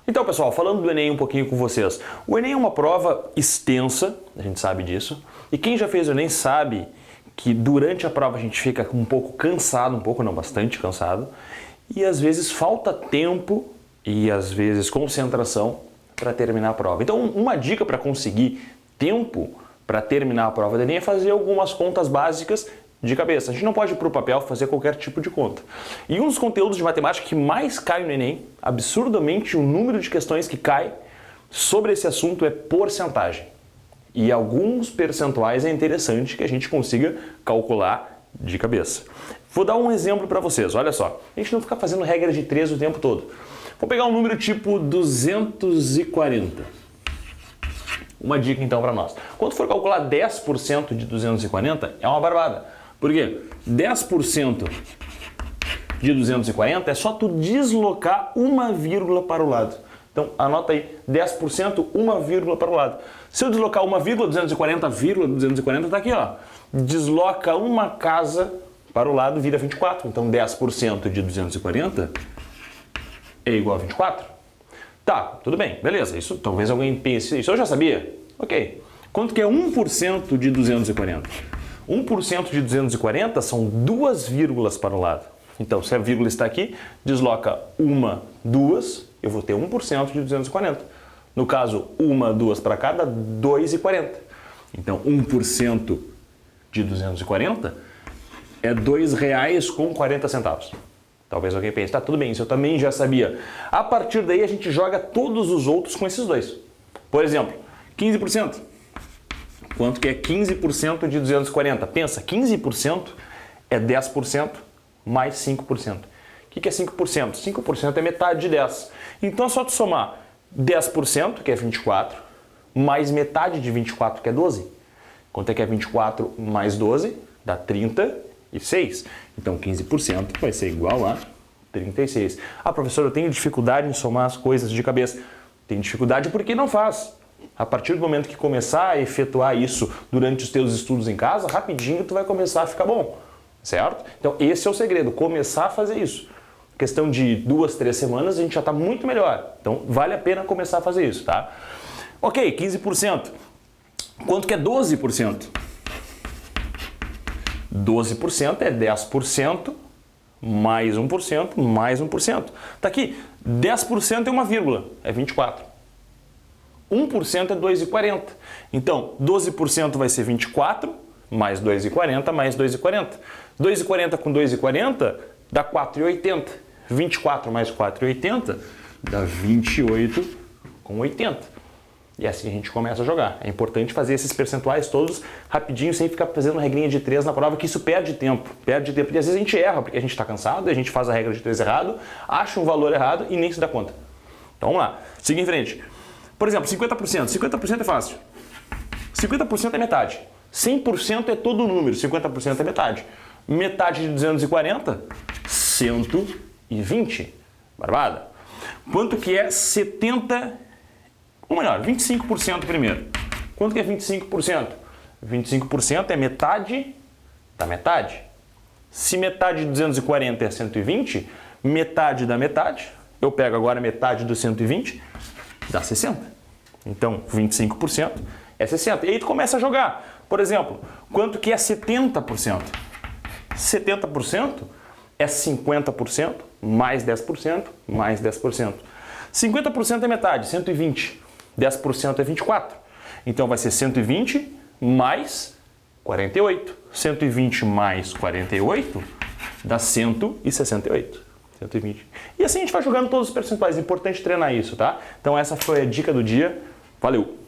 Então, pessoal, falando do Enem um pouquinho com vocês. O Enem é uma prova extensa, a gente sabe disso, e quem já fez o Enem sabe que durante a prova a gente fica um pouco cansado, bastante cansado, e às vezes falta tempo e às vezes concentração para terminar a prova. Então, uma dica para conseguir tempo para terminar a prova do Enem é fazer algumas contas básicas de cabeça. A gente não pode ir para o papel fazer qualquer tipo de conta. E um dos conteúdos de matemática que mais cai no Enem, absurdamente o número de questões que cai sobre esse assunto é porcentagem. E alguns percentuais é interessante que a gente consiga calcular de cabeça. Vou dar um exemplo para vocês, olha só. A gente não fica fazendo regra de 3 o tempo todo. Vou pegar um número tipo 240. Uma dica então para nós. Quando for calcular 10% de 240, é uma barbada. Por quê? 10% de 240 é só tu deslocar uma vírgula para o lado. Então, anota aí, 10%, uma vírgula para o lado. Se eu deslocar uma vírgula, 240 está aqui, ó. Desloca uma casa para o lado, vira 24. Então, 10% de 240 é igual a 24. Tá, tudo bem, beleza. Isso talvez alguém pense, isso eu já sabia. Ok. Quanto que é 1% de 240? 1% de 240 são 2 vírgulas para o lado. Então, se a vírgula está aqui, desloca uma, 2, eu vou ter 1% de 240. No caso, uma, 2 para cá dá 2,40. Então, 1% de 240 é R$ 2,40. Talvez alguém pense, tá, tudo bem, isso eu também já sabia. A partir daí, a gente joga todos os outros com esses dois. Por exemplo, 15%. Quanto que é 15% de 240? Pensa, 15% é 10% mais 5%. O que é 5%? 5% é metade de 10. Então é só tu somar 10%, que é 24, mais metade de 24, que é 12. Quanto é que é 24 mais 12? Dá 36. Então 15% vai ser igual a 36. Ah, professor, eu tenho dificuldade em somar as coisas de cabeça. Tem dificuldade porque não faz. A partir do momento que começar a efetuar isso durante os teus estudos em casa, rapidinho tu vai começar a ficar bom, certo? Então esse é o segredo, começar a fazer isso. Questão de 2, 3 semanas a gente já está muito melhor. Então vale a pena começar a fazer isso, tá? Ok, 15%. Quanto que é 12%? 12% é 10% mais 1% mais 1%. Tá aqui, 10% é uma vírgula, é 24. 1% é 2,40. Então, 12% vai ser 24, mais 2,40, mais 2,40. 2,40 com 2,40 dá 4,80. 24 mais 4,80 dá 28,80. E assim a gente começa a jogar. É importante fazer esses percentuais todos rapidinho, sem ficar fazendo regrinha de 3 na prova, que isso perde tempo. Perde tempo, e às vezes a gente erra, porque a gente está cansado, a gente faz a regra de 3 errado, acha um valor errado e nem se dá conta. Então vamos lá, siga em frente. Por exemplo, 50%. 50% é fácil. 50% é metade. 100% é todo o número. 50% é metade. Metade de 240? 120. Barbada. Quanto que é 70... Ou melhor, 25% primeiro. Quanto que é 25%? 25% é metade da metade. Se metade de 240 é 120, metade da metade, eu pego agora metade do 120, dá 60. Então, 25% é 60. E aí tu começa a jogar. Por exemplo, quanto que é 70%? 70% é 50% mais 10% mais 10%. 50% é metade, 120. 10% é 24. Então vai ser 120 mais 48. 120 mais 48 dá 168. 120. E assim a gente vai jogando todos os percentuais. É importante treinar isso, tá? Então essa foi a dica do dia. Valeu!